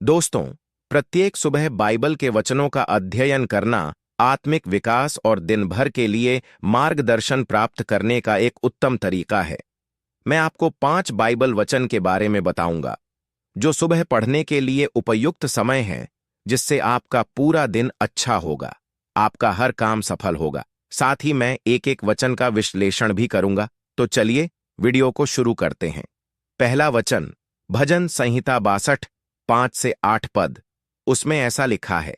दोस्तों, प्रत्येक सुबह बाइबल के वचनों का अध्ययन करना आत्मिक विकास और दिन भर के लिए मार्गदर्शन प्राप्त करने का एक उत्तम तरीका है। मैं आपको 5 बाइबल वचन के बारे में बताऊंगा, जो सुबह पढ़ने के लिए उपयुक्त समय है, जिससे आपका पूरा दिन अच्छा होगा, आपका हर काम सफल होगा। साथ ही मैं एक-एक वचन का विश्लेषण भी करूंगा। तो चलिए वीडियो को शुरू करते हैं। पहला वचन, भजन संहिता 62, 5 से 8 पद। उसमें ऐसा लिखा है,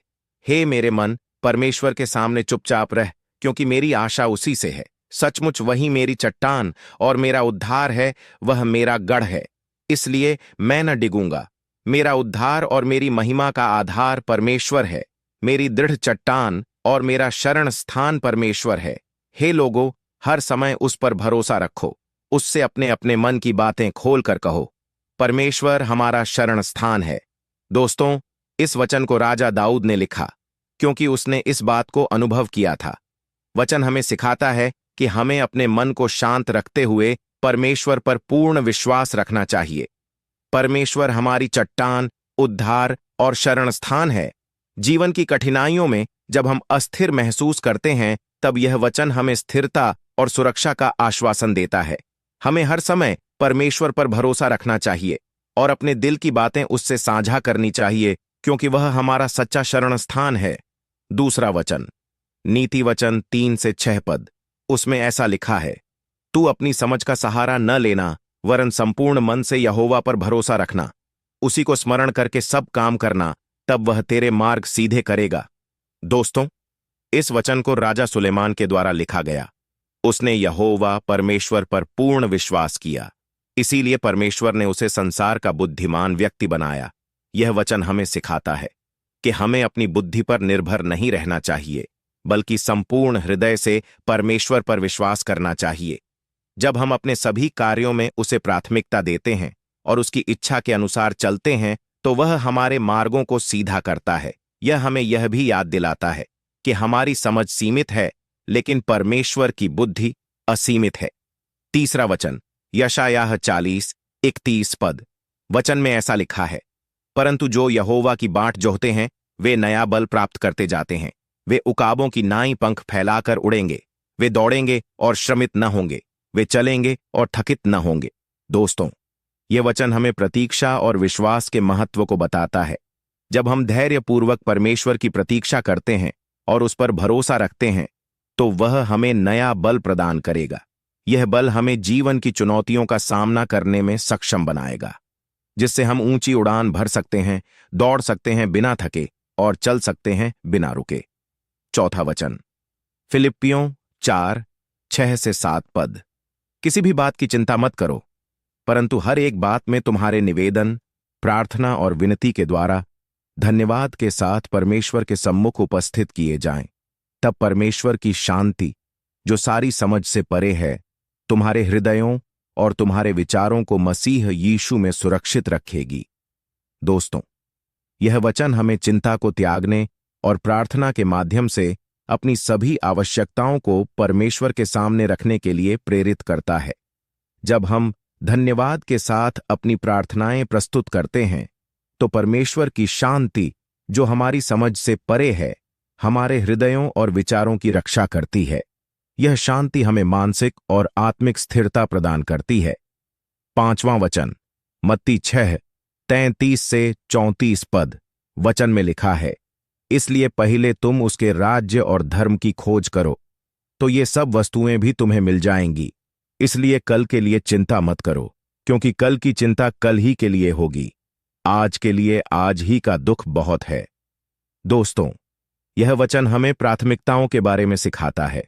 हे मेरे मन, परमेश्वर के सामने चुपचाप रह, क्योंकि मेरी आशा उसी से है। सचमुच वही मेरी चट्टान और मेरा उद्धार है, वह मेरा गढ़ है, इसलिए मैं न डिगूंगा। मेरा उद्धार और मेरी महिमा का आधार परमेश्वर है, मेरी दृढ़ चट्टान और मेरा शरण स्थान परमेश्वर है। हे लोगों, हर समय उस पर भरोसा रखो, उससे अपने अपने मन की बातें खोल कर कहो। परमेश्वर हमारा शरण स्थान है। दोस्तों, इस वचन को राजा दाऊद ने लिखा, क्योंकि उसने इस बात को अनुभव किया था। वचन हमें सिखाता है कि हमें अपने मन को शांत रखते हुए परमेश्वर पर पूर्ण विश्वास रखना चाहिए। परमेश्वर हमारी चट्टान, उद्धार और शरण स्थान है। जीवन की कठिनाइयों में जब हम अस्थिर महसूस करते हैं, तब यह वचन हमें स्थिरता और सुरक्षा का आश्वासन देता है। हमें हर समय परमेश्वर पर भरोसा रखना चाहिए और अपने दिल की बातें उससे साझा करनी चाहिए, क्योंकि वह हमारा सच्चा शरण स्थान है। दूसरा वचन, नीति वचन 3 से 6 पद। उसमें ऐसा लिखा है, तू अपनी समझ का सहारा न लेना, वरन संपूर्ण मन से यहोवा पर भरोसा रखना। उसी को स्मरण करके सब काम करना, तब वह तेरे मार्ग सीधे करेगा। दोस्तों, इस वचन को राजा सुलेमान के द्वारा लिखा गया। उसने यहोवा परमेश्वर पर पूर्ण विश्वास किया, इसीलिए परमेश्वर ने उसे संसार का बुद्धिमान व्यक्ति बनाया। यह वचन हमें सिखाता है कि हमें अपनी बुद्धि पर निर्भर नहीं रहना चाहिए, बल्कि संपूर्ण हृदय से परमेश्वर पर विश्वास करना चाहिए। जब हम अपने सभी कार्यों में उसे प्राथमिकता देते हैं और उसकी इच्छा के अनुसार चलते हैं, तो वह हमारे मार्गों को सीधा करता है। यह हमें यह भी याद दिलाता है कि हमारी समझ सीमित है, लेकिन परमेश्वर की बुद्धि असीमित है। तीसरा वचन, यशायाह 40:31 पद। वचन में ऐसा लिखा है, परंतु जो यहोवा की बाट जोहते हैं, वे नया बल प्राप्त करते जाते हैं। वे उकाबों की नाई पंख फैलाकर उड़ेंगे। वे दौड़ेंगे और श्रमित न होंगे, वे चलेंगे और थकित न होंगे। दोस्तों, यह वचन हमें प्रतीक्षा और विश्वास के महत्व को बताता है। जब हम धैर्यपूर्वक परमेश्वर की प्रतीक्षा करते हैं और उस पर भरोसा रखते हैं, तो वह हमें नया बल प्रदान करेगा। यह बल हमें जीवन की चुनौतियों का सामना करने में सक्षम बनाएगा, जिससे हम ऊंची उड़ान भर सकते हैं, दौड़ सकते हैं बिना थके और चल सकते हैं बिना रुके। चौथा वचन, फिलिप्पियों 4:6 से 7 पद। किसी भी बात की चिंता मत करो, परंतु हर एक बात में तुम्हारे निवेदन, प्रार्थना और विनती के द्वारा धन्यवाद के साथ परमेश्वर के सम्मुख उपस्थित किए जाएं। तब परमेश्वर की शांति, जो सारी समझ से परे है, तुम्हारे हृदयों और तुम्हारे विचारों को मसीह यीशु में सुरक्षित रखेगी। दोस्तों, यह वचन हमें चिंता को त्यागने और प्रार्थना के माध्यम से अपनी सभी आवश्यकताओं को परमेश्वर के सामने रखने के लिए प्रेरित करता है। जब हम धन्यवाद के साथ अपनी प्रार्थनाएं प्रस्तुत करते हैं, तो परमेश्वर की शांति, जो हमारी समझ से परे है, हमारे हृदयों और विचारों की रक्षा करती है। यह शांति हमें मानसिक और आत्मिक स्थिरता प्रदान करती है। पांचवां वचन, मत्ती 6:33 से 34 पद। वचन में लिखा है, इसलिए पहले तुम उसके राज्य और धर्म की खोज करो, तो ये सब वस्तुएं भी तुम्हें मिल जाएंगी। इसलिए कल के लिए चिंता मत करो, क्योंकि कल की चिंता कल ही के लिए होगी। आज के लिए आज ही का दुख बहुत है। दोस्तों, यह वचन हमें प्राथमिकताओं के बारे में सिखाता है।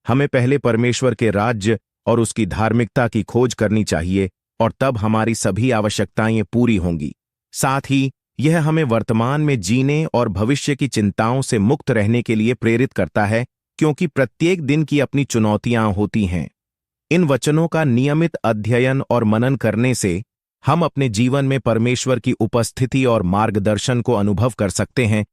हमें पहले परमेश्वर के राज्य और उसकी धार्मिकता की खोज करनी चाहिए, और तब हमारी सभी आवश्यकताएं पूरी होंगी। साथ ही यह हमें वर्तमान में जीने और भविष्य की चिंताओं से मुक्त रहने के लिए प्रेरित करता है, क्योंकि प्रत्येक दिन की अपनी चुनौतियां होती हैं। इन वचनों का नियमित अध्ययन और मनन करने से हम अपने जीवन में परमेश्वर की उपस्थिति और मार्गदर्शन को अनुभव कर सकते हैं,